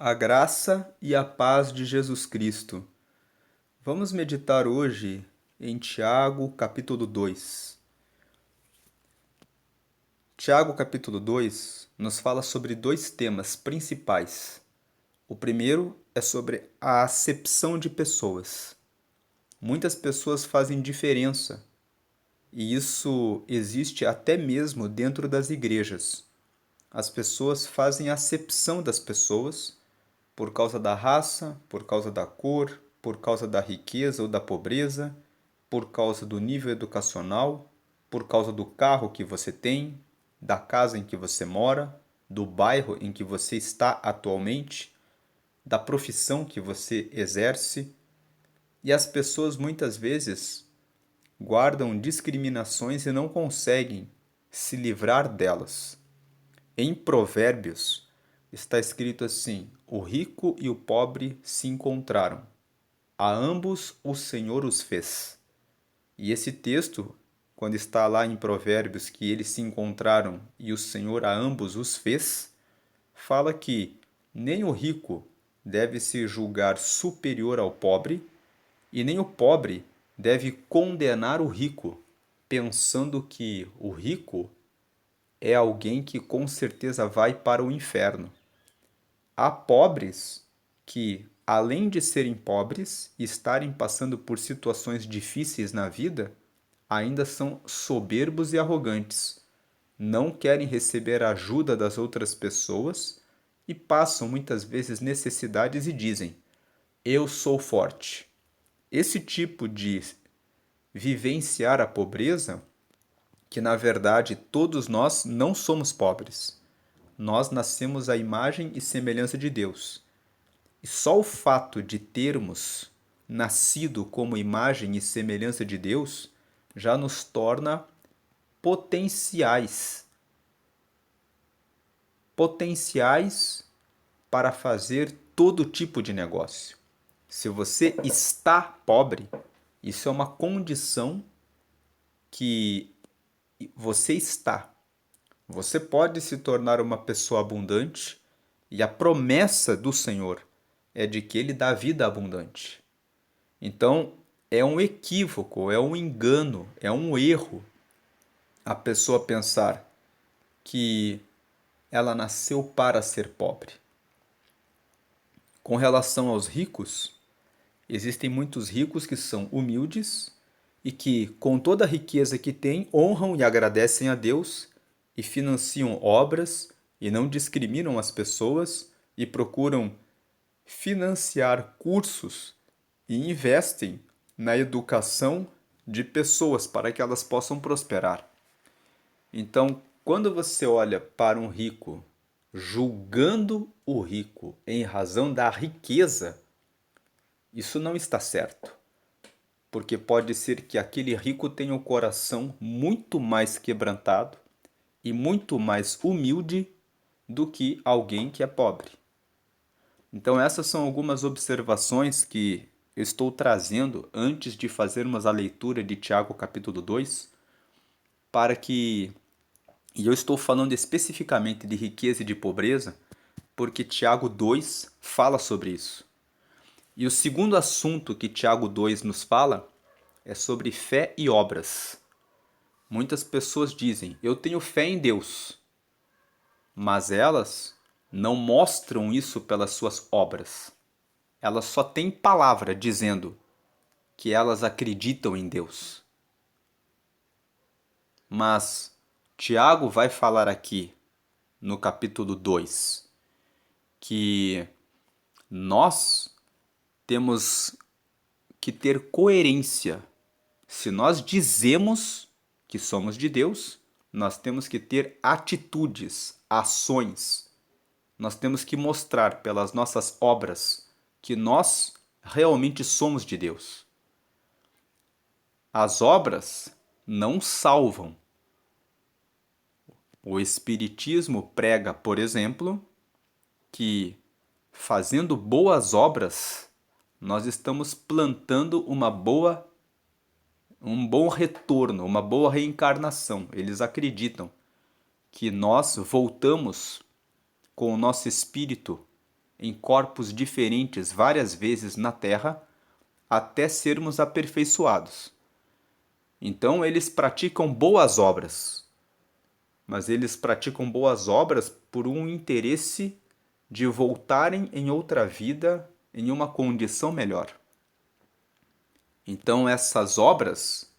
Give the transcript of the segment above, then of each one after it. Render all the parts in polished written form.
A graça e a paz de Jesus Cristo. Vamos meditar hoje em Tiago, capítulo 2. Tiago, capítulo 2, nos fala sobre dois temas principais. O primeiro é sobre a acepção de pessoas. Muitas pessoas fazem diferença, e isso existe até mesmo dentro das igrejas. As pessoas fazem acepção das pessoas por causa da raça, por causa da cor, por causa da riqueza ou da pobreza, por causa do nível educacional, por causa do carro que você tem, da casa em que você mora, do bairro em que você está atualmente, da profissão que você exerce. E as pessoas muitas vezes guardam discriminações e não conseguem se livrar delas. Em Provérbios está escrito assim: o rico e o pobre se encontraram. A ambos o Senhor os fez. E esse texto, quando está lá em Provérbios que eles se encontraram e o Senhor a ambos os fez, fala que nem o rico deve se julgar superior ao pobre, e nem o pobre deve condenar o rico, pensando que o rico é alguém que com certeza vai para o inferno. Há pobres que, além de serem pobres e estarem passando por situações difíceis na vida, ainda são soberbos e arrogantes. Não querem receber a ajuda das outras pessoas e passam muitas vezes necessidades e dizem: eu sou forte. Esse tipo de vivenciar a pobreza, que na verdade todos nós não somos pobres. Nós nascemos à imagem e semelhança de Deus. E só o fato de termos nascido como imagem e semelhança de Deus já nos torna potenciais. Potenciais para fazer todo tipo de negócio. Se você está pobre, isso é uma condição que você está. Você pode se tornar uma pessoa abundante e a promessa do Senhor é de que Ele dá vida abundante. Então, é um equívoco, é um engano, é um erro a pessoa pensar que ela nasceu para ser pobre. Com relação aos ricos, existem muitos ricos que são humildes e que, com toda a riqueza que têm, honram e agradecem a Deus e financiam obras e não discriminam as pessoas e procuram financiar cursos e investem na educação de pessoas para que elas possam prosperar. Então, quando você olha para um rico julgando o rico em razão da riqueza, isso não está certo. Porque pode ser que aquele rico tenha o coração muito mais quebrantado e muito mais humilde do que alguém que é pobre. Então, essas são algumas observações que eu estou trazendo antes de fazermos a leitura de Tiago capítulo 2, para que, e eu estou falando especificamente de riqueza e de pobreza, porque Tiago 2 fala sobre isso. E o segundo assunto que Tiago 2 nos fala é sobre fé e obras. Muitas pessoas dizem: eu tenho fé em Deus, mas elas não mostram isso pelas suas obras. Elas só têm palavra dizendo que elas acreditam em Deus. Mas Tiago vai falar aqui no capítulo 2 que nós temos que ter coerência. Se nós dizemos que somos de Deus, nós temos que ter atitudes, ações. Nós temos que mostrar pelas nossas obras que nós realmente somos de Deus. As obras não salvam. O Espiritismo prega, por exemplo, que fazendo boas obras, nós estamos plantando um bom retorno, uma boa reencarnação. Eles acreditam que nós voltamos com o nosso espírito em corpos diferentes várias vezes na terra até sermos aperfeiçoados. Então eles praticam boas obras, mas eles praticam boas obras por um interesse de voltarem em outra vida em uma condição melhor. Então essas obras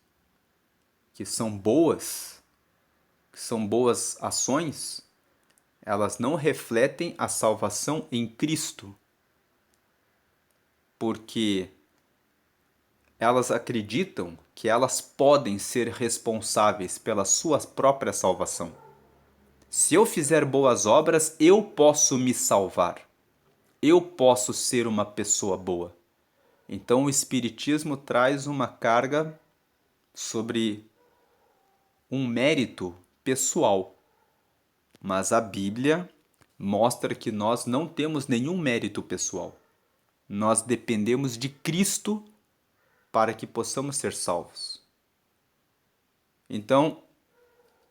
que são boas ações, elas não refletem a salvação em Cristo, porque elas acreditam que elas podem ser responsáveis pela sua própria salvação. Se eu fizer boas obras, eu posso me salvar. Eu posso ser uma pessoa boa. Então o Espiritismo traz uma carga sobre um mérito pessoal. Mas a Bíblia mostra que nós não temos nenhum mérito pessoal. Nós dependemos de Cristo para que possamos ser salvos. Então,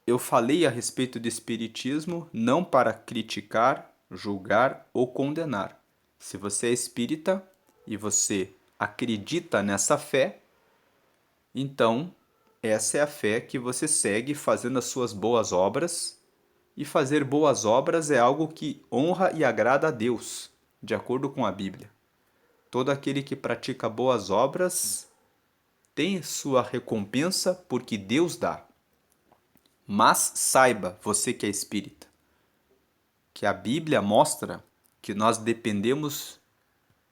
eu falei a respeito do Espiritismo não para criticar, julgar ou condenar. Se você é espírita e você acredita nessa fé, então essa é a fé que você segue fazendo as suas boas obras. E fazer boas obras é algo que honra e agrada a Deus, de acordo com a Bíblia. Todo aquele que pratica boas obras tem sua recompensa porque Deus dá. Mas saiba, você que é espírita, que a Bíblia mostra que nós dependemos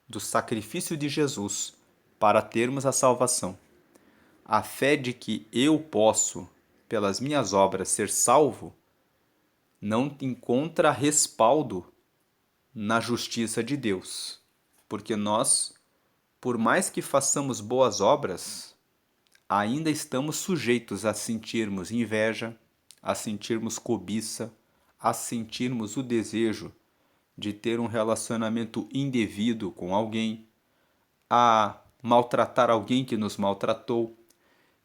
do sacrifício de Jesus para termos a salvação. A fé de que eu posso, pelas minhas obras, ser salvo, não encontra respaldo na justiça de Deus. Porque nós, por mais que façamos boas obras, ainda estamos sujeitos a sentirmos inveja, a sentirmos cobiça, a sentirmos o desejo de ter um relacionamento indevido com alguém, a maltratar alguém que nos maltratou.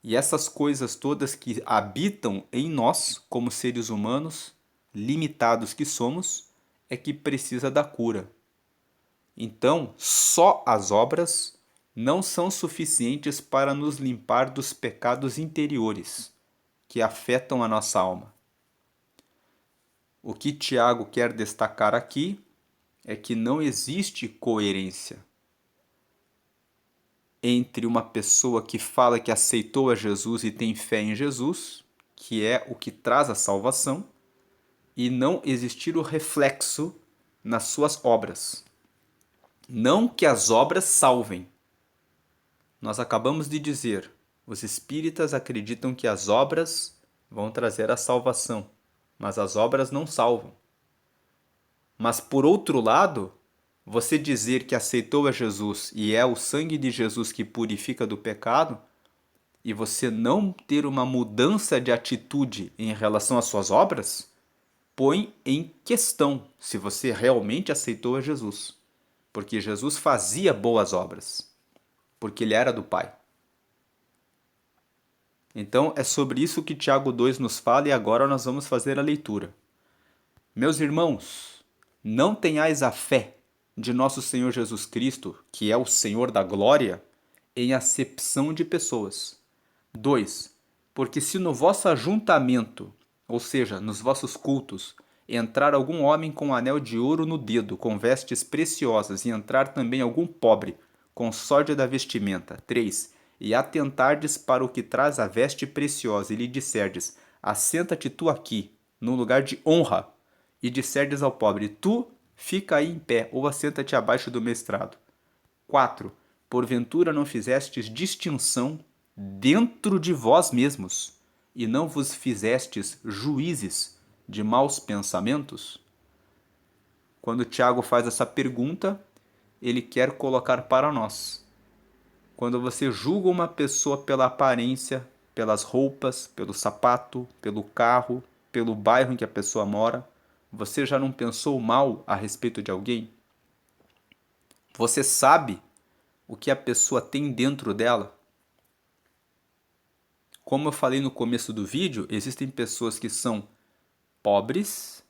E essas coisas todas que habitam em nós, como seres humanos, limitados que somos, é que precisa da cura. Então, só as obras não são suficientes para nos limpar dos pecados interiores que afetam a nossa alma. O que Tiago quer destacar aqui é que não existe coerência entre uma pessoa que fala que aceitou a Jesus e tem fé em Jesus, que é o que traz a salvação, e não existir o reflexo nas suas obras. Não que as obras salvem. Nós acabamos de dizer, os espíritas acreditam que as obras vão trazer a salvação, mas as obras não salvam. Mas por outro lado, você dizer que aceitou a Jesus e é o sangue de Jesus que purifica do pecado, e você não ter uma mudança de atitude em relação às suas obras, põe em questão se você realmente aceitou a Jesus. Porque Jesus fazia boas obras, porque ele era do Pai. Então é sobre isso que Tiago 2 nos fala e agora nós vamos fazer a leitura. Meus irmãos, não tenhais a fé de nosso Senhor Jesus Cristo, que é o Senhor da glória, em acepção de pessoas. 2. Porque se no vosso ajuntamento, ou seja, nos vossos cultos, entrar algum homem com um anel de ouro no dedo, com vestes preciosas, e entrar também algum pobre, com sórdia da vestimenta. 3. E atentardes para o que traz a veste preciosa, e lhe disserdes, assenta-te tu aqui, num lugar de honra, e disserdes ao pobre, tu fica aí em pé, ou assenta-te abaixo do meu estrado. 4. Porventura não fizestes distinção dentro de vós mesmos, e não vos fizestes juízes de maus pensamentos? Quando Tiago faz essa pergunta, ele quer colocar para nós. Quando você julga uma pessoa pela aparência, pelas roupas, pelo sapato, pelo carro, pelo bairro em que a pessoa mora, você já não pensou mal a respeito de alguém? Você sabe o que a pessoa tem dentro dela? Como eu falei no começo do vídeo, existem pessoas que são pobres,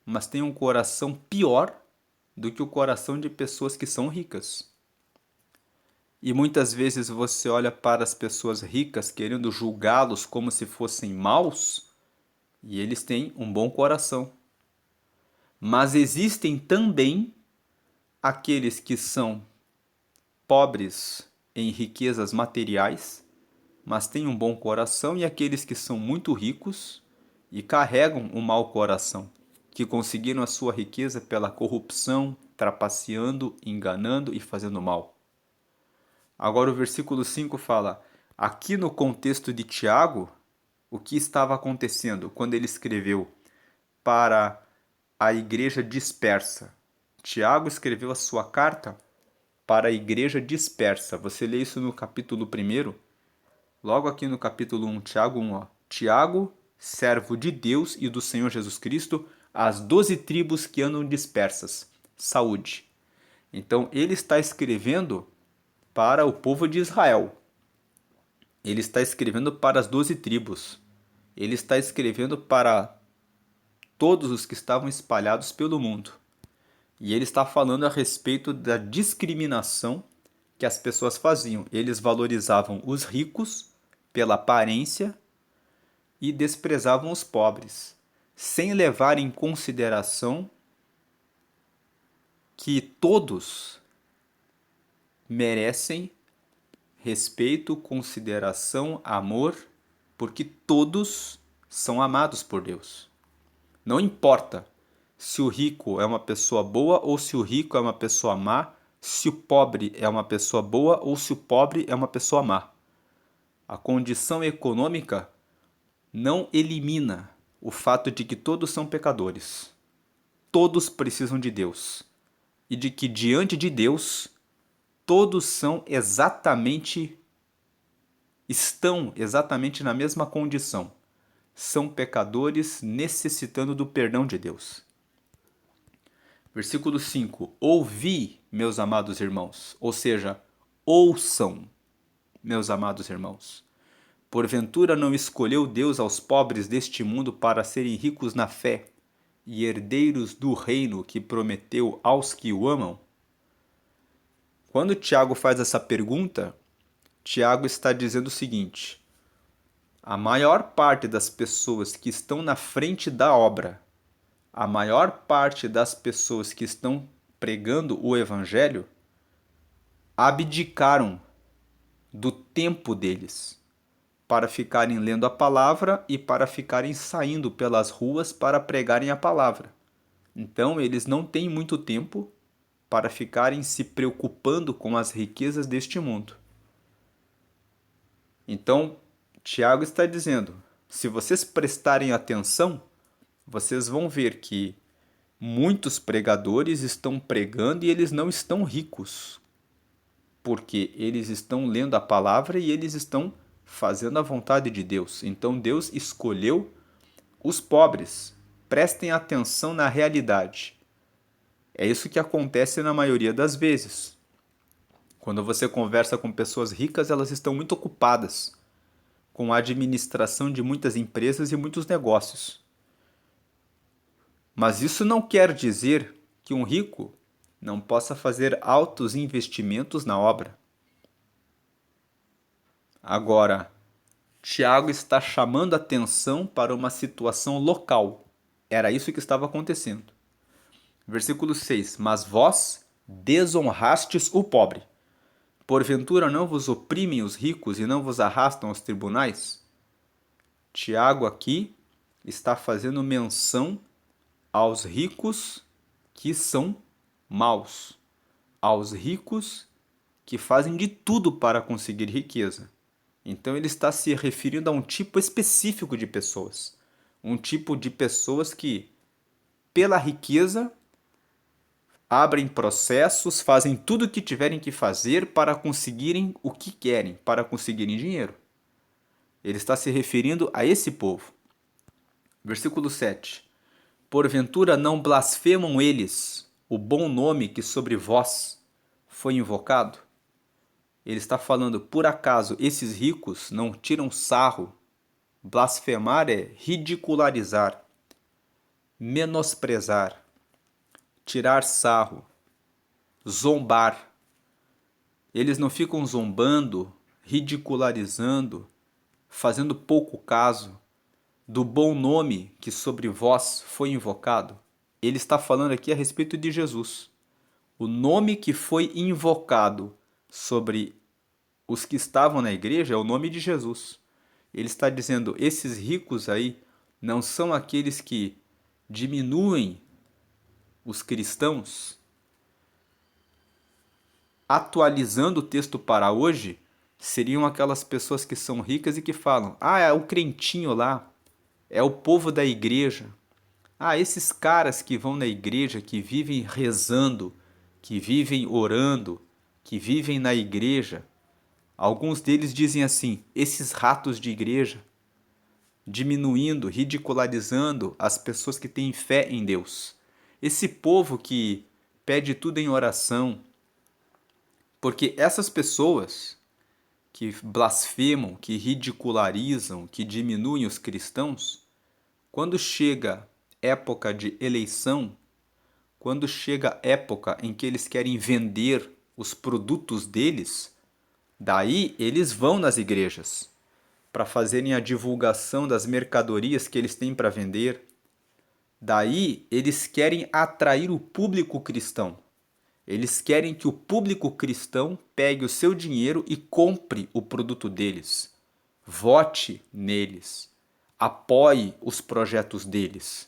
mas têm um coração pior do que o coração de pessoas que são ricas. E muitas vezes você olha para as pessoas ricas querendo julgá-los como se fossem maus, e eles têm um bom coração. Mas existem também aqueles que são pobres em riquezas materiais, mas têm um bom coração, e aqueles que são muito ricos e carregam um mau coração, que conseguiram a sua riqueza pela corrupção, trapaceando, enganando e fazendo mal. Agora o versículo 5 fala, aqui no contexto de Tiago, o que estava acontecendo quando ele escreveu para a igreja dispersa. Tiago escreveu a sua carta para a igreja dispersa. Você lê isso no capítulo 1, logo aqui no capítulo 1, Tiago 1. Tiago, servo de Deus e do Senhor Jesus Cristo, às 12 tribos que andam dispersas. Saúde. Então, ele está escrevendo para o povo de Israel. Ele está escrevendo para as 12 tribos. Ele está escrevendo para todos os que estavam espalhados pelo mundo. E ele está falando a respeito da discriminação que as pessoas faziam. Eles valorizavam os ricos pela aparência e desprezavam os pobres, sem levar em consideração que todos merecem respeito, consideração, amor, porque todos são amados por Deus. Não importa se o rico é uma pessoa boa ou se o rico é uma pessoa má, se o pobre é uma pessoa boa ou se o pobre é uma pessoa má. A condição econômica não elimina o fato de que todos são pecadores. Todos precisam de Deus. E de que diante de Deus, todos estão exatamente na mesma condição. São pecadores necessitando do perdão de Deus. Versículo 5. Ouvi, meus amados irmãos, ou seja, ouçam, meus amados irmãos. Porventura não escolheu Deus aos pobres deste mundo para serem ricos na fé e herdeiros do reino que prometeu aos que o amam? Quando Tiago faz essa pergunta, Tiago está dizendo o seguinte: a maior parte das pessoas que estão na frente da obra, a maior parte das pessoas que estão pregando o evangelho, abdicaram do tempo deles para ficarem lendo a palavra e para ficarem saindo pelas ruas para pregarem a palavra. Então, eles não têm muito tempo para ficarem se preocupando com as riquezas deste mundo. Então, Tiago está dizendo, se vocês prestarem atenção, vocês vão ver que muitos pregadores estão pregando e eles não estão ricos, porque eles estão lendo a palavra e eles estão fazendo a vontade de Deus. Então Deus escolheu os pobres. Prestem atenção na realidade. É isso que acontece na maioria das vezes. Quando você conversa com pessoas ricas, elas estão muito ocupadas com a administração de muitas empresas e muitos negócios. Mas isso não quer dizer que um rico não possa fazer altos investimentos na obra. Agora, Tiago está chamando atenção para uma situação local. Era isso que estava acontecendo. Versículo 6. Mas vós desonrastes o pobre. Porventura não vos oprimem os ricos e não vos arrastam aos tribunais? Tiago aqui está fazendo menção aos ricos que são maus, aos ricos que fazem de tudo para conseguir riqueza. Então ele está se referindo a um tipo específico de pessoas. Um tipo de pessoas que, pela riqueza, abrem processos, fazem tudo o que tiverem que fazer para conseguirem o que querem, para conseguirem dinheiro. Ele está se referindo a esse povo. Versículo 7. Porventura não blasfemam eles o bom nome que sobre vós foi invocado? Ele está falando, por acaso esses ricos não tiram sarro? Blasfemar é ridicularizar, menosprezar, tirar sarro, zombar. Eles não ficam zombando, ridicularizando, fazendo pouco caso do bom nome que sobre vós foi invocado. Ele está falando aqui a respeito de Jesus. O nome que foi invocado sobre os que estavam na igreja é o nome de Jesus. Ele está dizendo, esses ricos aí não são aqueles que diminuem os cristãos. Atualizando o texto para hoje, seriam aquelas pessoas que são ricas e que falam: ah, é o crentinho lá, é o povo da igreja. Ah, esses caras que vão na igreja, que vivem rezando, que vivem orando, que vivem na igreja. Alguns deles dizem assim: esses ratos de igreja, diminuindo, ridicularizando as pessoas que têm fé em Deus. Esse povo que pede tudo em oração, porque essas pessoas que blasfemam, que ridicularizam, que diminuem os cristãos, quando chega época de eleição, quando chega época em que eles querem vender os produtos deles, daí eles vão nas igrejas para fazerem a divulgação das mercadorias que eles têm para vender. Daí eles querem atrair o público cristão. Eles querem que o público cristão pegue o seu dinheiro e compre o produto deles. Vote neles. Apoie os projetos deles.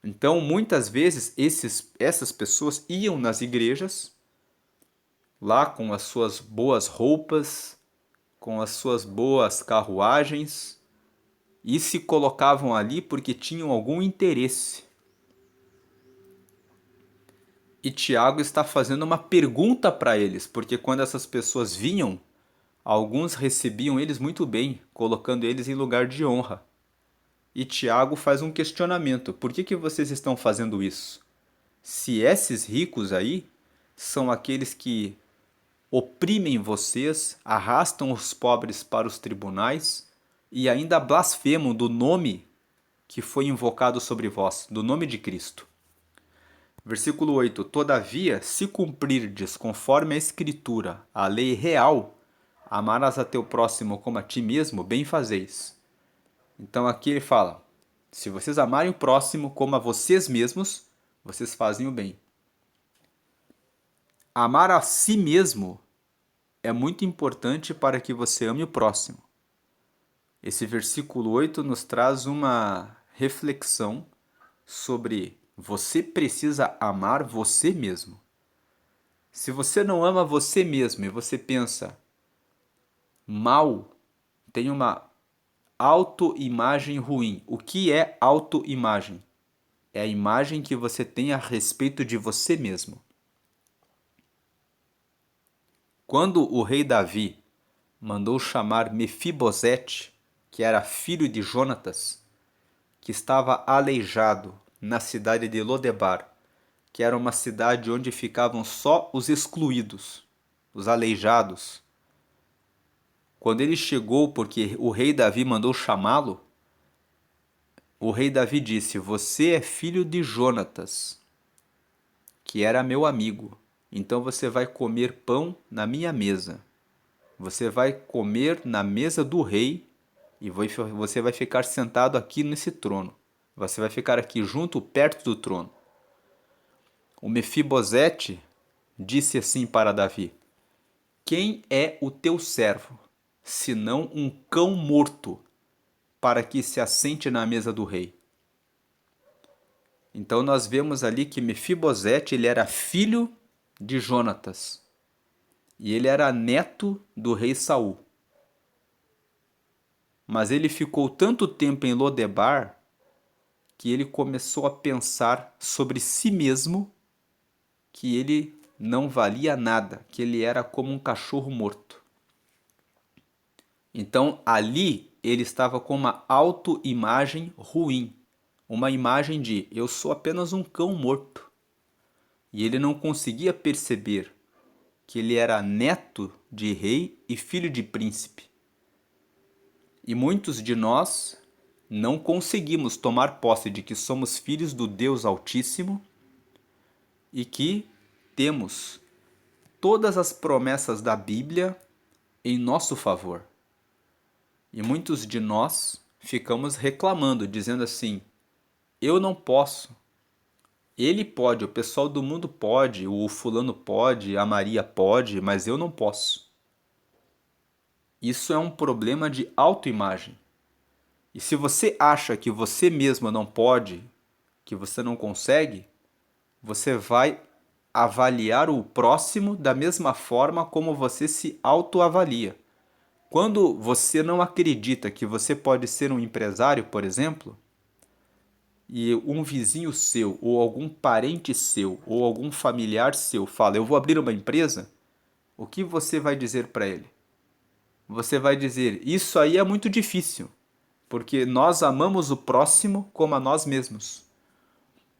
Então, muitas vezes, essas pessoas iam nas igrejas, lá com as suas boas roupas, com as suas boas carruagens, e se colocavam ali porque tinham algum interesse. E Tiago está fazendo uma pergunta para eles, porque quando essas pessoas vinham, alguns recebiam eles muito bem, colocando eles em lugar de honra. E Tiago faz um questionamento: por que vocês estão fazendo isso? Se esses ricos aí são aqueles que oprimem vocês, arrastam os pobres para os tribunais e ainda blasfemam do nome que foi invocado sobre vós, do nome de Cristo. Versículo 8: todavia, se cumprirdes conforme a Escritura, a lei real, amarás a teu próximo como a ti mesmo, bem fazeis. Então aqui ele fala, se vocês amarem o próximo como a vocês mesmos, vocês fazem o bem. Amar a si mesmo é muito importante para que você ame o próximo. Esse versículo 8 nos traz uma reflexão sobre você precisa amar você mesmo. Se você não ama você mesmo e você pensa mal, tem uma autoimagem ruim. O que é autoimagem? É a imagem que você tem a respeito de você mesmo. Quando o rei Davi mandou chamar Mefibosete, que era filho de Jonatas, que estava aleijado na cidade de Lodebar, que era uma cidade onde ficavam só os excluídos, os aleijados. Quando ele chegou, porque o rei Davi mandou chamá-lo, o rei Davi disse: você é filho de Jonatas, que era meu amigo. Então você vai comer pão na minha mesa. Você vai comer na mesa do rei e você vai ficar sentado aqui nesse trono. Você vai ficar aqui junto, perto do trono. O Mefibosete disse assim para Davi: quem é o teu servo, senão um cão morto, para que se assente na mesa do rei? Então nós vemos ali que Mefibosete ele era filho de Jonatas e ele era neto do rei Saul. Mas ele ficou tanto tempo em Lodebar que ele começou a pensar sobre si mesmo que ele não valia nada, que ele era como um cachorro morto. Então ali ele estava com uma autoimagem ruim, uma imagem de eu sou apenas um cão morto. E ele não conseguia perceber que ele era neto de rei e filho de príncipe. E muitos de nós não conseguimos tomar posse de que somos filhos do Deus Altíssimo e que temos todas as promessas da Bíblia em nosso favor. E muitos de nós ficamos reclamando, dizendo assim: eu não posso. Ele pode, o pessoal do mundo pode, o fulano pode, a Maria pode, mas eu não posso. Isso é um problema de autoimagem. E se você acha que você mesmo não pode, que você não consegue, você vai avaliar o próximo da mesma forma como você se autoavalia. Quando você não acredita que você pode ser um empresário, por exemplo, e um vizinho seu, ou algum parente seu, ou algum familiar seu fala: eu vou abrir uma empresa, o que você vai dizer para ele? Você vai dizer: isso aí é muito difícil, porque nós amamos o próximo como a nós mesmos.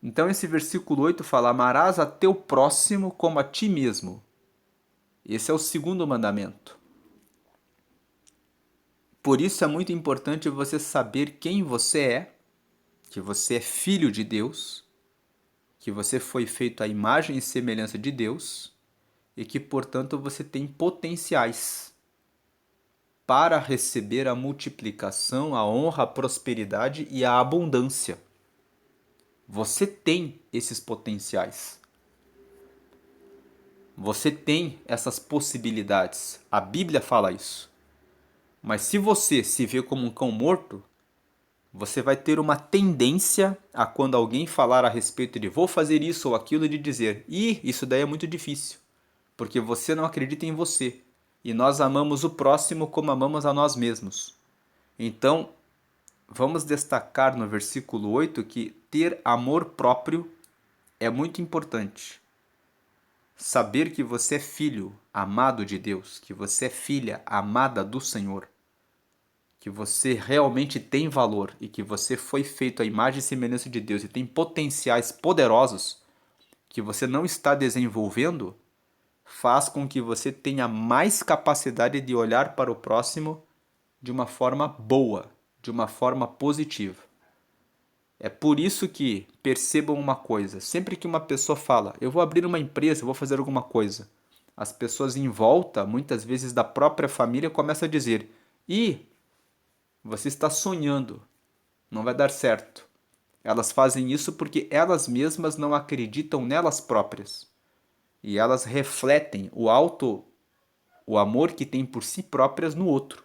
Então esse versículo 8 fala: amarás a teu próximo como a ti mesmo. Esse é o segundo mandamento. Por isso é muito importante você saber quem você é, que você é filho de Deus, que você foi feito à imagem e semelhança de Deus e que, portanto, você tem potenciais para receber a multiplicação, a honra, a prosperidade e a abundância. Você tem esses potenciais. Você tem essas possibilidades. A Bíblia fala isso. Mas se você se vê como um cão morto, você vai ter uma tendência a, quando alguém falar a respeito de vou fazer isso ou aquilo, de dizer: isso daí é muito difícil, porque você não acredita em você. E nós amamos o próximo como amamos a nós mesmos. Então, vamos destacar no versículo 8 que ter amor próprio é muito importante. Saber que você é filho amado de Deus, que você é filha amada do Senhor, que você realmente tem valor e que você foi feito à imagem e semelhança de Deus e tem potenciais poderosos que você não está desenvolvendo, faz com que você tenha mais capacidade de olhar para o próximo de uma forma boa, de uma forma positiva. É por isso que percebam uma coisa: sempre que uma pessoa fala, eu vou abrir uma empresa, eu vou fazer alguma coisa, as pessoas em volta, muitas vezes da própria família, começam a dizer: você está sonhando, não vai dar certo. Elas fazem isso porque elas mesmas não acreditam nelas próprias. E elas refletem o amor que têm por si próprias no outro.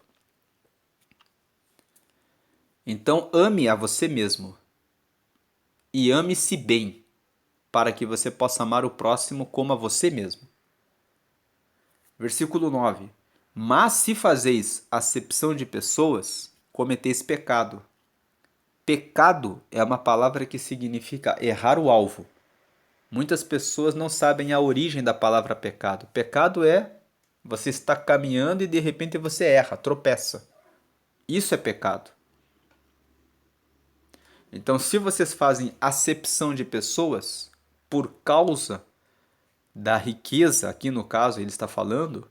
Então ame a você mesmo. E ame-se bem, para que você possa amar o próximo como a você mesmo. Versículo 9. Mas se fazeis acepção de pessoas, cometeis pecado. Pecado é uma palavra que significa errar o alvo. Muitas pessoas não sabem a origem da palavra pecado. Pecado é você está caminhando e de repente você erra, tropeça. Isso é pecado. Então, se vocês fazem acepção de pessoas por causa da riqueza, aqui no caso ele está falando,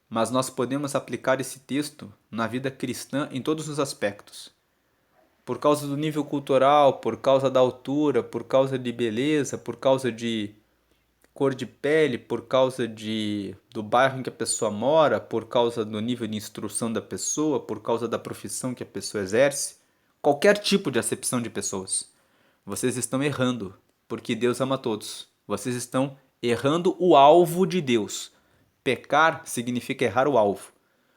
mas nós podemos aplicar esse texto na vida cristã em todos os aspectos. Por causa do nível cultural, por causa da altura, por causa de beleza, por causa de cor de pele, por causa do bairro em que a pessoa mora, por causa do nível de instrução da pessoa, por causa da profissão que a pessoa exerce, qualquer tipo de acepção de pessoas. Vocês estão errando, porque Deus ama todos. Vocês estão errando o alvo de Deus. Pecar significa errar o alvo.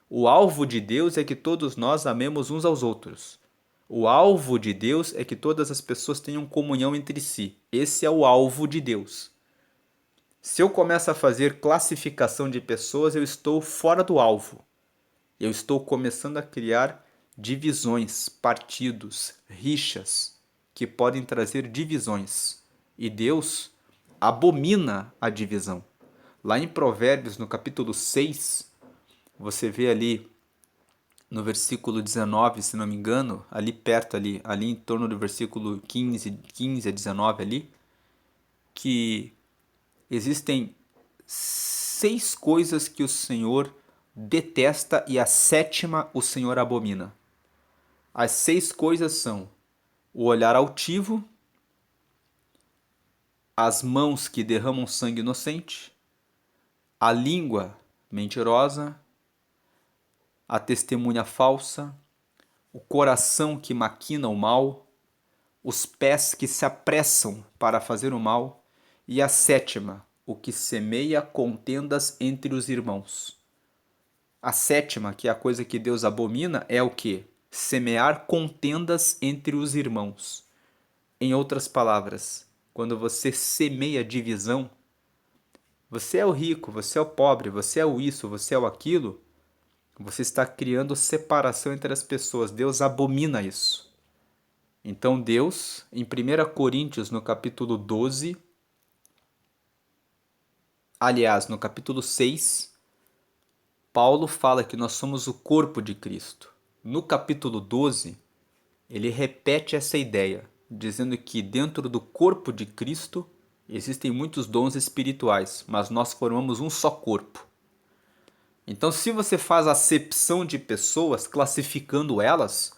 O alvo de Deus é que todos nós amemos uns aos outros. O alvo de Deus é que todas as pessoas tenham comunhão entre si. Esse é o alvo de Deus. Se eu começo a fazer classificação de pessoas, eu estou fora do alvo. Eu estou começando a criar divisões, partidos, rixas, que podem trazer divisões. E Deus abomina a divisão. Lá em Provérbios, no capítulo 6, você vê ali no versículo 19, se não me engano, ali perto, ali em torno do versículo 15 a 19 ali, que existem 6 coisas que o Senhor detesta e a 7ª o Senhor abomina. As 6 coisas são o olhar altivo, as mãos que derramam sangue inocente, a língua mentirosa, a testemunha falsa, o coração que maquina o mal, os pés que se apressam para fazer o mal, e a sétima, o que semeia contendas entre os irmãos. A sétima, que é a coisa que Deus abomina, é o quê? Semear contendas entre os irmãos. Em outras palavras, quando você semeia divisão, você é o rico, você é o pobre, você é o isso, você é o aquilo, você está criando separação entre as pessoas. Deus abomina isso. Então Deus, em 1 Coríntios, no capítulo 12, aliás, no capítulo 6, Paulo fala que nós somos o corpo de Cristo. No capítulo 12, ele repete essa ideia, dizendo que dentro do corpo de Cristo existem muitos dons espirituais, mas nós formamos um só corpo. Então, se você faz acepção de pessoas, classificando elas,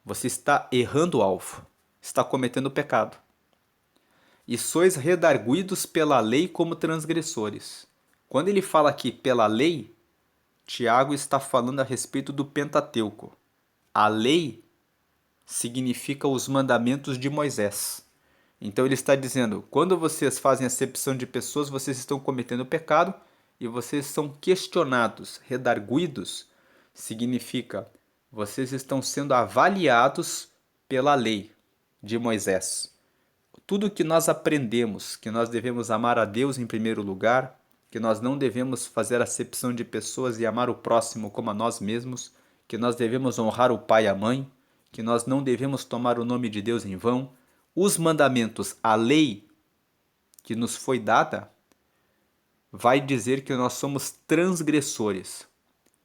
você está errando o alvo, está cometendo pecado. E sois redarguidos pela lei como transgressores. Quando ele fala aqui pela lei, Tiago está falando a respeito do Pentateuco. A lei significa os mandamentos de Moisés. Então ele está dizendo, quando vocês fazem acepção de pessoas, vocês estão cometendo pecado e vocês são questionados. Redarguidos significa vocês estão sendo avaliados pela lei de Moisés. Tudo que nós aprendemos, que nós devemos amar a Deus em primeiro lugar, que nós não devemos fazer acepção de pessoas e amar o próximo como a nós mesmos, que nós devemos honrar o pai e a mãe, que nós não devemos tomar o nome de Deus em vão, os mandamentos, a lei que nos foi dada, vai dizer que nós somos transgressores.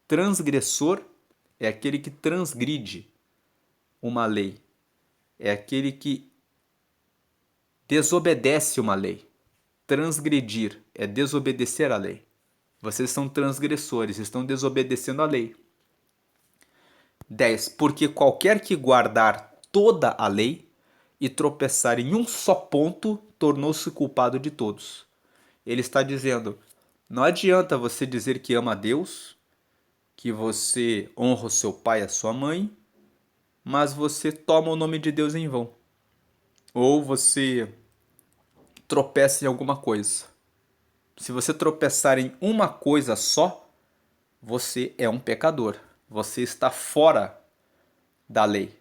Transgressor é aquele que transgride uma lei, é aquele que desobedece uma lei. Transgredir é desobedecer a lei. Vocês são transgressores, estão desobedecendo a lei. 10. Porque qualquer que guardar toda a lei e tropeçar em um só ponto, tornou-se culpado de todos. Ele está dizendo, não adianta você dizer que ama a Deus, que você honra o seu pai e a sua mãe, mas você toma o nome de Deus em vão. Ou você tropeça em alguma coisa. Se você tropeçar em uma coisa só, você é um pecador. Você está fora da lei.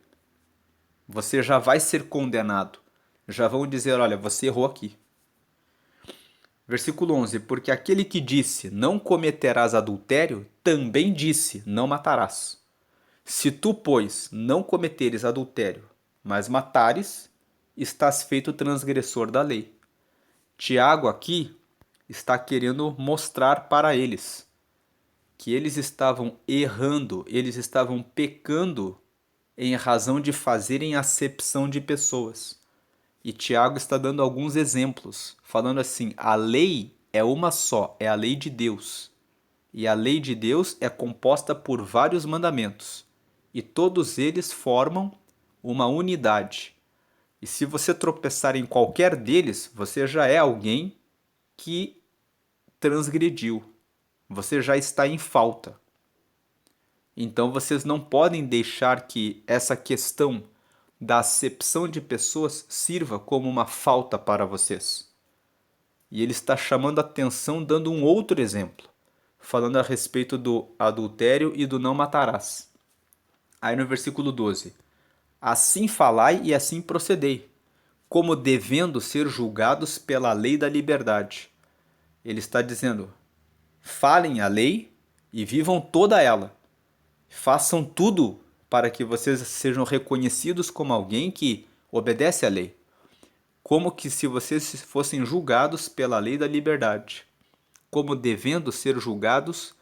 Você já vai ser condenado. Já vão dizer, olha, você errou aqui. Versículo 11. Porque aquele que disse, não cometerás adultério, também disse, não matarás. Se tu, pois, não cometeres adultério, mas matares, estás feito transgressor da lei. Tiago aqui está querendo mostrar para eles que eles estavam errando, eles estavam pecando em razão de fazerem acepção de pessoas. E Tiago está dando alguns exemplos, falando assim, a lei é uma só, é a lei de Deus. E a lei de Deus é composta por vários mandamentos, e todos eles formam uma unidade. E se você tropeçar em qualquer deles, você já é alguém que transgrediu. Você já está em falta. Então vocês não podem deixar que essa questão da acepção de pessoas sirva como uma falta para vocês. E ele está chamando a atenção dando um outro exemplo, falando a respeito do adultério e do não matarás. Aí no versículo 12: assim falai e assim procedei, como devendo ser julgados pela lei da liberdade. Ele está dizendo, falem a lei e vivam toda ela. Façam tudo para que vocês sejam reconhecidos como alguém que obedece à lei. Como que se vocês fossem julgados pela lei da liberdade. Como devendo ser julgados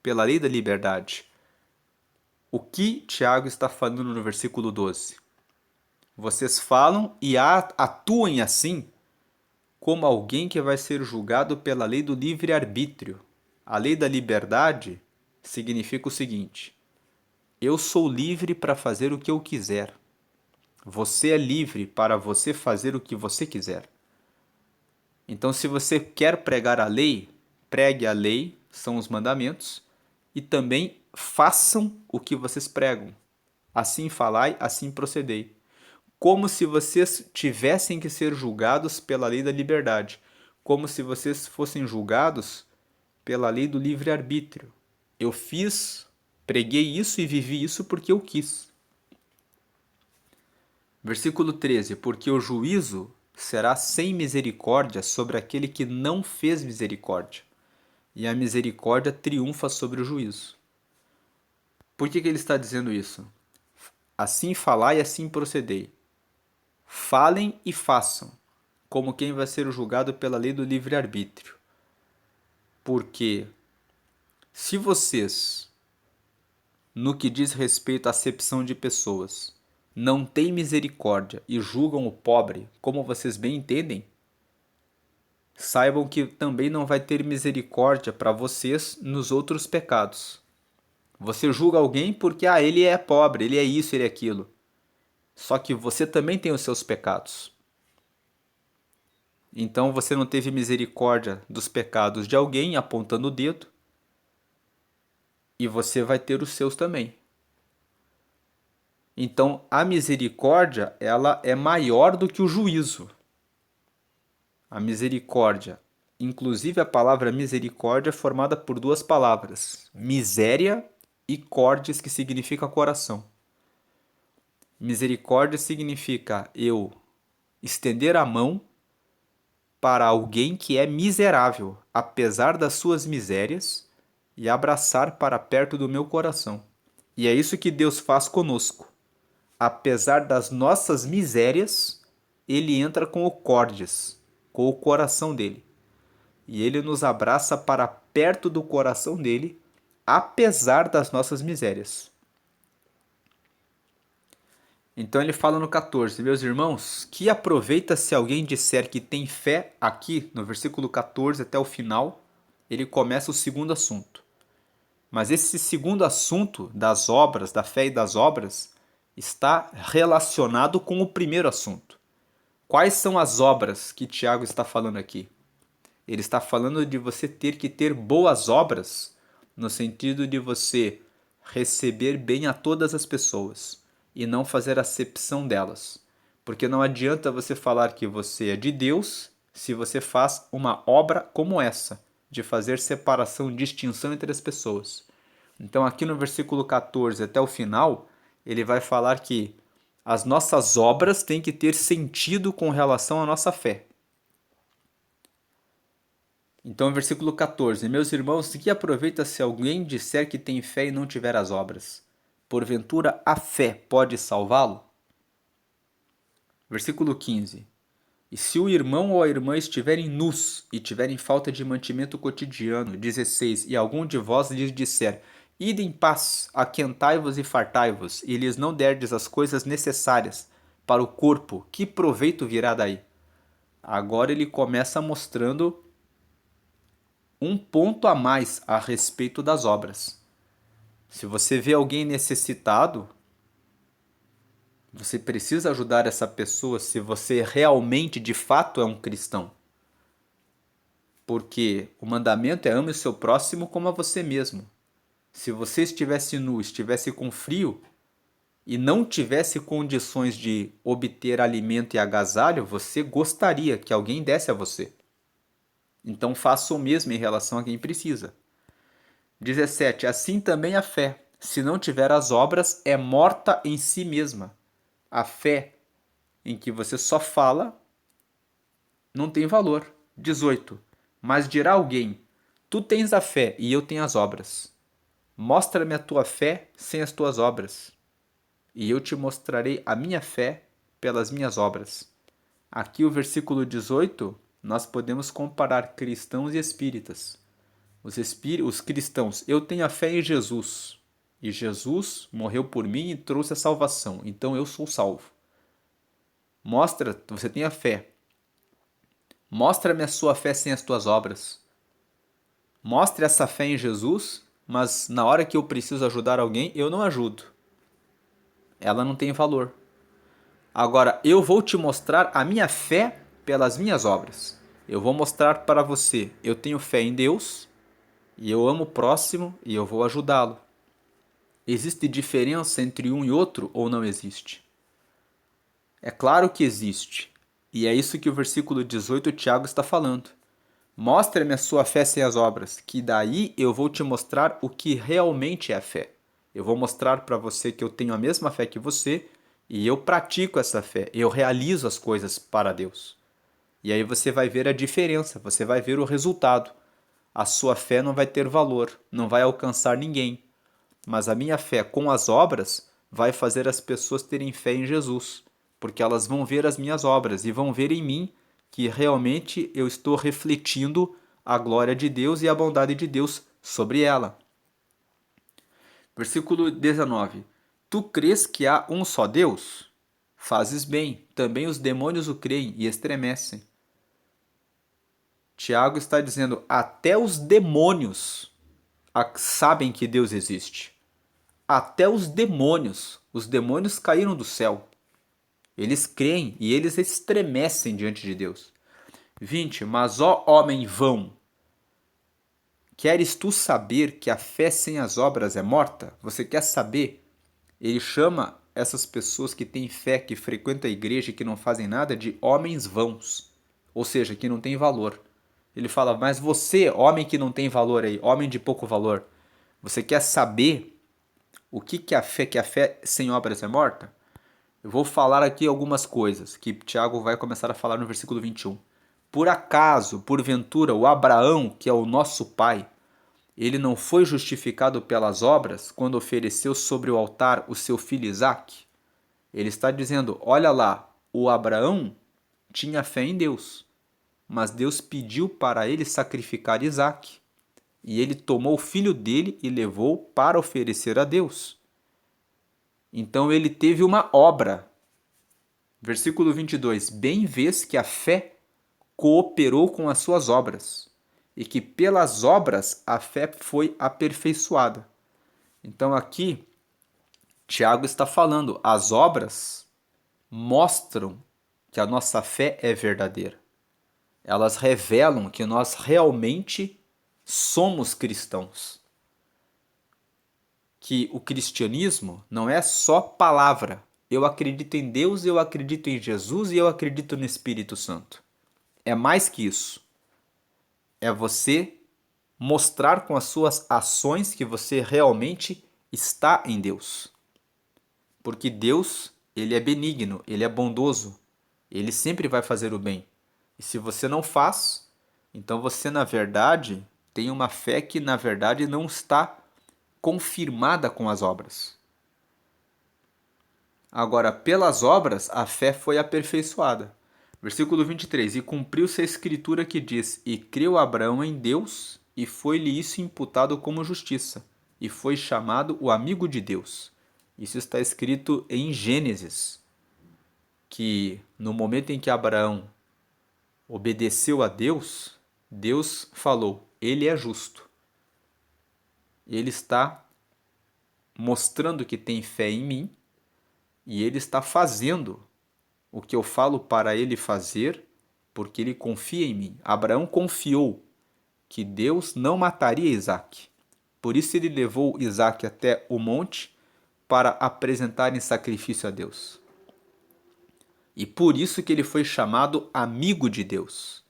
pela lei da liberdade. O que Tiago está falando no versículo 12? Vocês falam e atuem assim como alguém que vai ser julgado pela lei do livre-arbítrio. A lei da liberdade significa o seguinte: eu sou livre para fazer o que eu quiser. Você é livre para você fazer o que você quiser. Então, se você quer pregar a lei, pregue a lei, são os mandamentos, e também façam o que vocês pregam. Assim falai, assim procedei. Como se vocês tivessem que ser julgados pela lei da liberdade, como se vocês fossem julgados pela lei do livre-arbítrio. Eu fiz, preguei isso e vivi isso porque eu quis. Versículo 13: Porque o juízo será sem misericórdia sobre aquele que não fez misericórdia, e a misericórdia triunfa sobre o juízo. Por que ele está dizendo isso? Assim falai e assim procedei. Falem e façam, como quem vai ser julgado pela lei do livre-arbítrio. Porque se vocês, no que diz respeito à acepção de pessoas, não têm misericórdia e julgam o pobre como vocês bem entendem, saibam que também não vai ter misericórdia para vocês nos outros pecados. Você julga alguém porque ele é pobre, ele é isso, ele é aquilo. Só que você também tem os seus pecados. Então você não teve misericórdia dos pecados de alguém apontando o dedo, e você vai ter os seus também. Então a misericórdia, ela é maior do que o juízo. A misericórdia, inclusive a palavra misericórdia é formada por duas palavras, miséria e cordes, que significa coração. Misericórdia significa eu estender a mão para alguém que é miserável, apesar das suas misérias, e abraçar para perto do meu coração. E é isso que Deus faz conosco. Apesar das nossas misérias, Ele entra com o cordes, com o coração dele. E Ele nos abraça para perto do coração dele, apesar das nossas misérias. Então ele fala no 14: Meus irmãos, que aproveita se alguém disser que tem fé, aqui no versículo 14 até o final, ele começa o segundo assunto. Mas esse segundo assunto das obras, da fé e das obras, está relacionado com o primeiro assunto. Quais são as obras que Tiago está falando aqui? Ele está falando de você ter que ter boas obras, no sentido de você receber bem a todas as pessoas e não fazer acepção delas. Porque não adianta você falar que você é de Deus se você faz uma obra como essa, de fazer separação, distinção entre as pessoas. Então aqui no versículo 14 até o final, ele vai falar que as nossas obras têm que ter sentido com relação à nossa fé. Então, versículo 14: Meus irmãos, que aproveita se alguém disser que tem fé e não tiver as obras? Porventura a fé pode salvá-lo? Versículo 15: E se o irmão ou a irmã estiverem nus e tiverem falta de mantimento cotidiano, 16, e algum de vós lhes disser: Ide em paz, aquentai-vos e fartai-vos, e lhes não derdes as coisas necessárias para o corpo, que proveito virá daí? Agora ele começa mostrando um ponto a mais a respeito das obras. Se você vê alguém necessitado, você precisa ajudar essa pessoa se você realmente, de fato, é um cristão. Porque o mandamento é ame o seu próximo como a você mesmo. Se você estivesse nu, estivesse com frio e não tivesse condições de obter alimento e agasalho, você gostaria que alguém desse a você. Então faça o mesmo em relação a quem precisa. 17. Assim também a fé, se não tiver as obras, é morta em si mesma. A fé em que você só fala não tem valor. 18. Mas dirá alguém: Tu tens a fé e eu tenho as obras. Mostra-me a tua fé sem as tuas obras, e eu te mostrarei a minha fé pelas minhas obras. Aqui o versículo 18, nós podemos comparar cristãos e espíritas. Os cristãos: eu tenho a fé em Jesus, e Jesus morreu por mim e trouxe a salvação, então eu sou salvo. Mostra, você tem a fé. Mostra-me a sua fé sem as tuas obras. Mostre essa fé em Jesus, mas na hora que eu preciso ajudar alguém, eu não ajudo. Ela não tem valor. Agora, eu vou te mostrar a minha fé pelas minhas obras. Eu vou mostrar para você, eu tenho fé em Deus, e eu amo o próximo e eu vou ajudá-lo. Existe diferença entre um e outro ou não existe? É claro que existe. E é isso que o versículo 18 Tiago está falando. Mostre-me a sua fé sem as obras, que daí eu vou te mostrar o que realmente é a fé. Eu vou mostrar para você que eu tenho a mesma fé que você e eu pratico essa fé, eu realizo as coisas para Deus. E aí você vai ver a diferença, você vai ver o resultado. A sua fé não vai ter valor, não vai alcançar ninguém. Mas a minha fé com as obras vai fazer as pessoas terem fé em Jesus, porque elas vão ver as minhas obras e vão ver em mim que realmente eu estou refletindo a glória de Deus e a bondade de Deus sobre ela. Versículo 19. Tu crês que há um só Deus? Fazes bem, também os demônios o creem e estremecem. Tiago está dizendo, até os demônios sabem que Deus existe. Até os demônios caíram do céu. Eles creem e eles estremecem diante de Deus. 20. Mas ó homem vão, queres tu saber que a fé sem as obras é morta? Você quer saber? Ele chama essas pessoas que têm fé, que frequentam a igreja e que não fazem nada, de homens vãos. Ou seja, que não tem valor. Ele fala, mas você, homem que não tem valor aí, homem de pouco valor, você quer saber o que é a fé, que a fé sem obras é morta? Eu vou falar aqui algumas coisas que Tiago vai começar a falar no versículo 21. Por acaso, porventura, o Abraão, que é o nosso pai, ele não foi justificado pelas obras quando ofereceu sobre o altar o seu filho Isaque? Ele está dizendo, olha lá, o Abraão tinha fé em Deus, mas Deus pediu para ele sacrificar Isaque. E ele tomou o filho dele e levou para oferecer a Deus. Então ele teve uma obra. Versículo 22. Bem vês que a fé cooperou com as suas obras, e que pelas obras a fé foi aperfeiçoada. Então aqui, Tiago está falando, as obras mostram que a nossa fé é verdadeira. Elas revelam que nós realmente somos cristãos. Que o cristianismo não é só palavra. Eu acredito em Deus, eu acredito em Jesus e eu acredito no Espírito Santo. É mais que isso. É você mostrar com as suas ações que você realmente está em Deus. Porque Deus, ele é benigno, ele é bondoso. Ele sempre vai fazer o bem. E se você não faz, então você na verdade tem uma fé que na verdade não está confirmada com as obras. Agora, pelas obras, a fé foi aperfeiçoada. Versículo 23. E cumpriu-se a escritura que diz, e creu Abraão em Deus, e foi-lhe isso imputado como justiça, e foi chamado o amigo de Deus. Isso está escrito em Gênesis, que no momento em que Abraão obedeceu a Deus, Deus falou, ele é justo. Ele está mostrando que tem fé em mim, e ele está fazendo o que eu falo para ele fazer, porque ele confia em mim. Abraão confiou que Deus não mataria Isaque. Por isso ele levou Isaque até o monte para apresentar em sacrifício a Deus. E por isso que ele foi chamado amigo de Deus,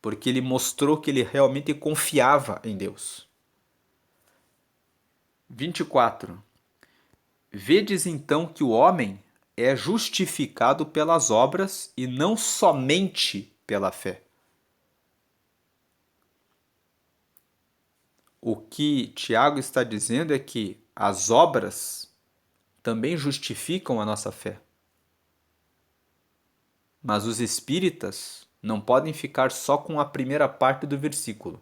porque ele mostrou que ele realmente confiava em Deus. 24. Vedes então que o homem é justificado pelas obras e não somente pela fé. O que Tiago está dizendo é que as obras também justificam a nossa fé. Mas os espíritas não podem ficar só com a primeira parte do versículo.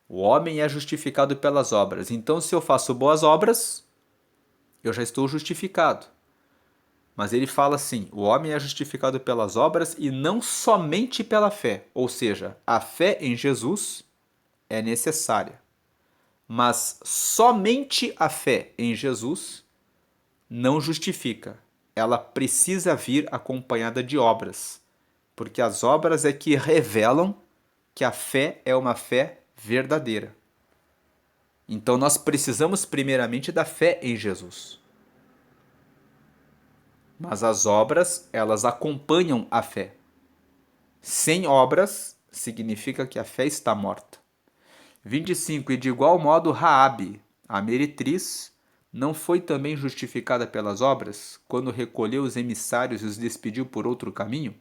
O homem é justificado pelas obras. Então, se eu faço boas obras, eu já estou justificado. Mas ele fala assim, o homem é justificado pelas obras e não somente pela fé. Ou seja, a fé em Jesus é necessária. Mas somente a fé em Jesus não justifica. Ela precisa vir acompanhada de obras. Porque as obras é que revelam que a fé é uma fé verdadeira. Então nós precisamos primeiramente da fé em Jesus. Mas as obras, elas acompanham a fé. Sem obras, significa que a fé está morta. 25. E de igual modo Raabe, a meretriz, não foi também justificada pelas obras, quando recolheu os emissários e os despediu por outro caminho?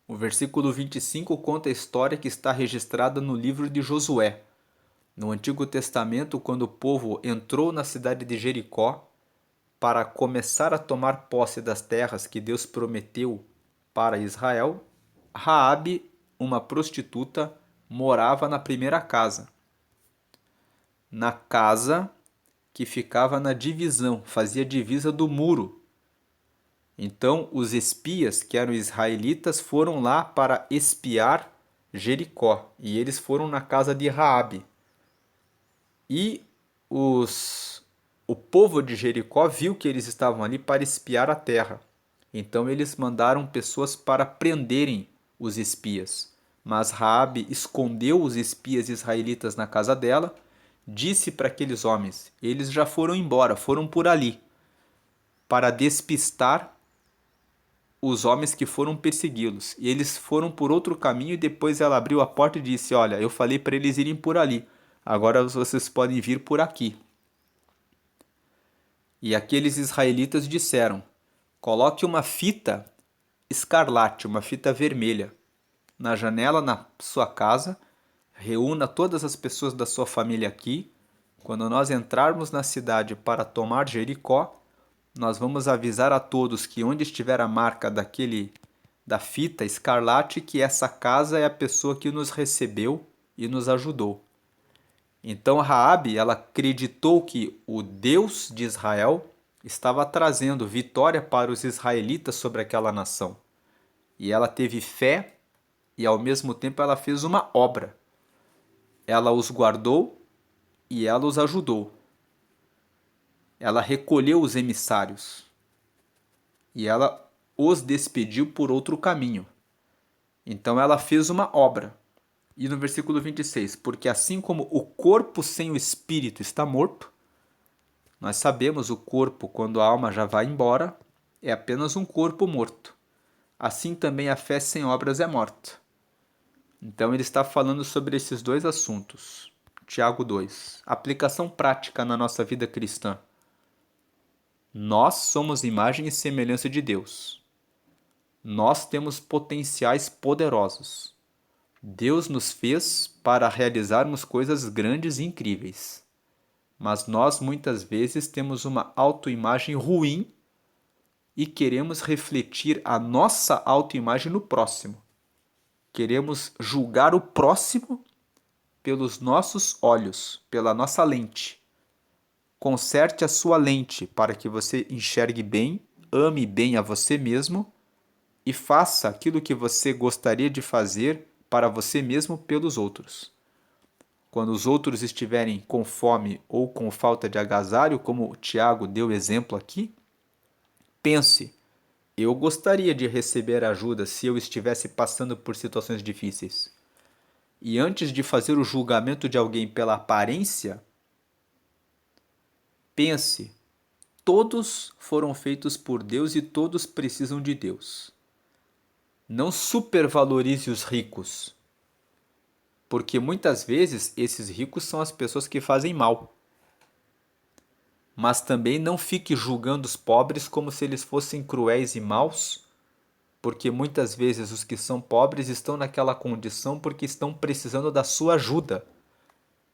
O versículo 25 conta a história que está registrada no livro de Josué. No Antigo Testamento, quando o povo entrou na cidade de Jericó para começar a tomar posse das terras que Deus prometeu para Israel, Raabe, uma prostituta, morava na primeira casa. Na casa que ficava na divisão, fazia divisa do muro. Então os espias, que eram israelitas, foram lá para espiar Jericó, e eles foram na casa de Raabe. E o povo de Jericó viu que eles estavam ali para espiar a terra. Então eles mandaram pessoas para prenderem os espias. Mas Raabe escondeu os espias israelitas na casa dela, disse para aqueles homens: eles já foram embora, foram por ali, para despistar os homens que foram persegui-los. E eles foram por outro caminho, e depois ela abriu a porta e disse: olha, eu falei para eles irem por ali, agora vocês podem vir por aqui. E aqueles israelitas disseram: coloque uma fita escarlate, uma fita vermelha, na janela na sua casa, reúna todas as pessoas da sua família aqui. Quando nós entrarmos na cidade para tomar Jericó, nós vamos avisar a todos que onde estiver a marca da fita escarlate, que essa casa é a pessoa que nos recebeu e nos ajudou. Então Raabe, ela acreditou que o Deus de Israel estava trazendo vitória para os israelitas sobre aquela nação. E ela teve fé e ao mesmo tempo ela fez uma obra. Ela os guardou e ela os ajudou. Ela recolheu os emissários e ela os despediu por outro caminho. Então ela fez uma obra. E no versículo 26, porque assim como o corpo sem o espírito está morto, nós sabemos o corpo, quando a alma já vai embora, é apenas um corpo morto. Assim também a fé sem obras é morta. Então ele está falando sobre esses dois assuntos. Tiago 2. Aplicação prática na nossa vida cristã. Nós somos imagem e semelhança de Deus. Nós temos potenciais poderosos. Deus nos fez para realizarmos coisas grandes e incríveis. Mas nós muitas vezes temos uma autoimagem ruim e queremos refletir a nossa autoimagem no próximo. Queremos julgar o próximo pelos nossos olhos, pela nossa lente. Conserte a sua lente para que você enxergue bem, ame bem a você mesmo e faça aquilo que você gostaria de fazer para você mesmo pelos outros. Quando os outros estiverem com fome ou com falta de agasalho, como o Tiago deu exemplo aqui, pense: eu gostaria de receber ajuda se eu estivesse passando por situações difíceis. E antes de fazer o julgamento de alguém pela aparência, pense: todos foram feitos por Deus e todos precisam de Deus. Não supervalorize os ricos, porque muitas vezes esses ricos são as pessoas que fazem mal. Mas também não fique julgando os pobres como se eles fossem cruéis e maus, porque muitas vezes os que são pobres estão naquela condição porque estão precisando da sua ajuda.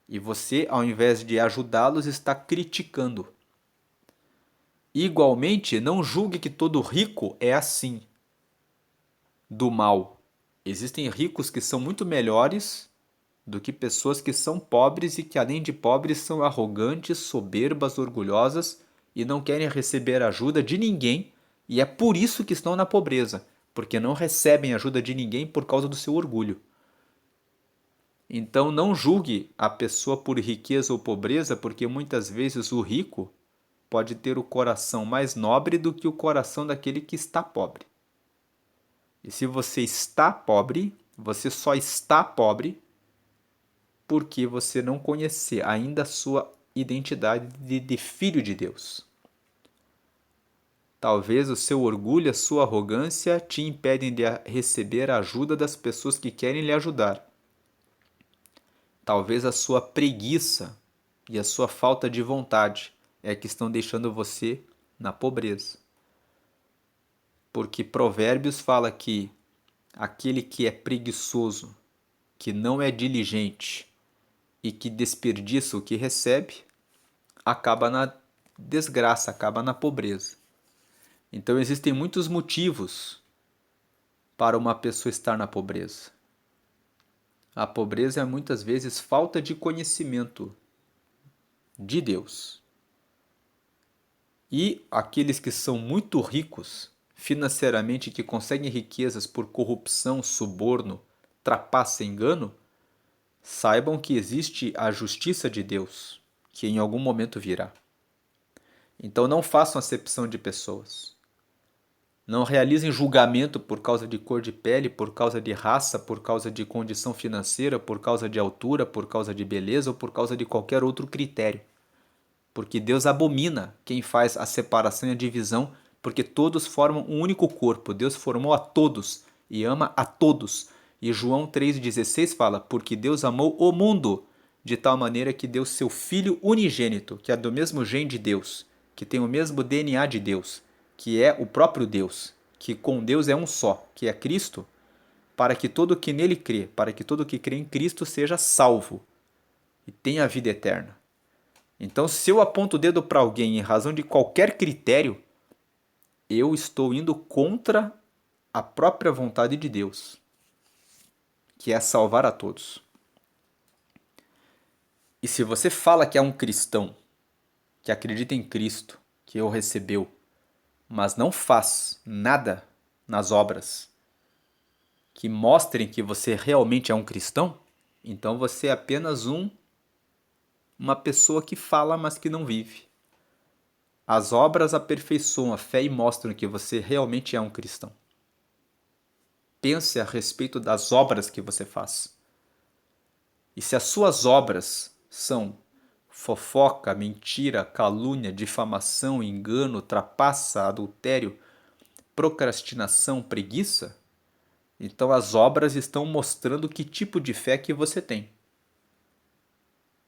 E você, ao invés de ajudá-los, está criticando. Igualmente, não julgue que todo rico é assim, do mal. Existem ricos que são muito melhores do que pessoas que são pobres e que, além de pobres, são arrogantes, soberbas, orgulhosas e não querem receber ajuda de ninguém, e é por isso que estão na pobreza, porque não recebem ajuda de ninguém por causa do seu orgulho. Então não julgue a pessoa por riqueza ou pobreza, porque muitas vezes o rico pode ter o coração mais nobre do que o coração daquele que está pobre. E se você está pobre, Você só está pobre porque você não conhece ainda a sua identidade de filho de Deus. Talvez o seu orgulho e a sua arrogância te impedem de receber a ajuda das pessoas que querem lhe ajudar. Talvez a sua preguiça e a sua falta de vontade é que estão deixando você na pobreza. Porque Provérbios fala que aquele que é preguiçoso, que não é diligente e que desperdiça o que recebe, acaba na desgraça, acaba na pobreza. Então existem muitos motivos para uma pessoa estar na pobreza. A pobreza é muitas vezes falta de conhecimento de Deus. E aqueles que são muito ricos financeiramente, que conseguem riquezas por corrupção, suborno, trapaça e engano, saibam que existe a justiça de Deus, que em algum momento virá. Então não façam acepção de pessoas. Não realizem julgamento por causa de cor de pele, por causa de raça, por causa de condição financeira, por causa de altura, por causa de beleza ou por causa de qualquer outro critério. Porque Deus abomina quem faz a separação e a divisão, porque todos formam um único corpo. Deus formou a todos e ama a todos. E João 3,16 fala, porque Deus amou o mundo de tal maneira que deu seu Filho unigênito, que é do mesmo gene de Deus, que tem o mesmo DNA de Deus, que é o próprio Deus, que com Deus é um só, que é Cristo, para que todo que nele crê, para que todo que crê em Cristo seja salvo e tenha a vida eterna. Então, se eu aponto o dedo para alguém em razão de qualquer critério, eu estou indo contra a própria vontade de Deus, que é salvar a todos. E se você fala que é um cristão, que acredita em Cristo, que o recebeu, mas não faz nada nas obras que mostrem que você realmente é um cristão, então você é apenas uma pessoa que fala, mas que não vive. As obras aperfeiçoam a fé e mostram que você realmente é um cristão. Pense a respeito das obras que você faz. E se as suas obras são fofoca, mentira, calúnia, difamação, engano, trapaça, adultério, procrastinação, preguiça, então as obras estão mostrando que tipo de fé que você tem.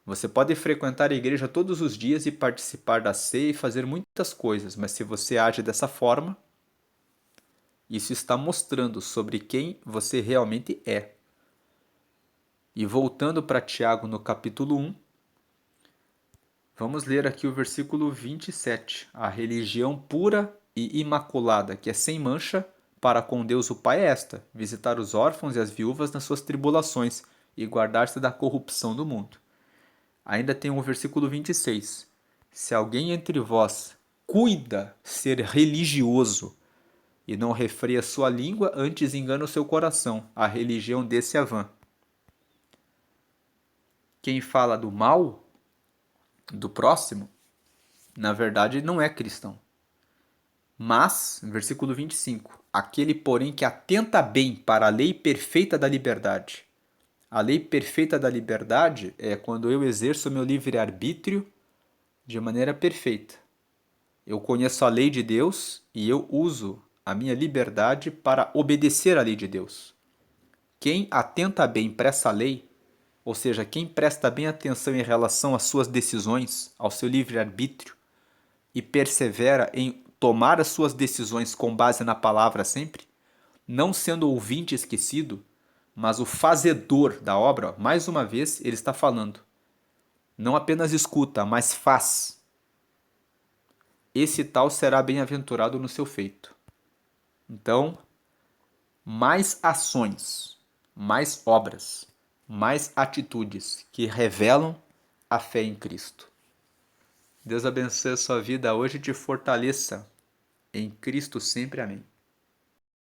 Você pode frequentar a igreja todos os dias e participar da ceia e fazer muitas coisas, mas se você age dessa forma, isso está mostrando sobre quem você realmente é. E voltando para Tiago no capítulo 1, vamos ler aqui o versículo 27. A religião pura e imaculada, que é sem mancha, para com Deus o Pai é esta: visitar os órfãos e as viúvas nas suas tribulações e guardar-se da corrupção do mundo. Ainda tem o versículo 26. Se alguém entre vós cuida ser religioso e não refreia sua língua, antes engana o seu coração, a religião desse é vã. Quem fala do mal do próximo, na verdade não é cristão. Mas, versículo 25, aquele porém que atenta bem para a lei perfeita da liberdade. A lei perfeita da liberdade é quando eu exerço o meu livre-arbítrio de maneira perfeita. Eu conheço a lei de Deus e eu uso a minha liberdade para obedecer à lei de Deus. Quem atenta bem para essa lei, ou seja, quem presta bem atenção em relação às suas decisões, ao seu livre-arbítrio, e persevera em tomar as suas decisões com base na palavra sempre, não sendo ouvinte esquecido, mas o fazedor da obra, mais uma vez ele está falando. Não apenas escuta, mas faz. Esse tal será bem-aventurado no seu feito. Então, mais ações, mais obras, mais atitudes que revelam a fé em Cristo. Deus abençoe a sua vida hoje e te fortaleça. Em Cristo sempre. Amém.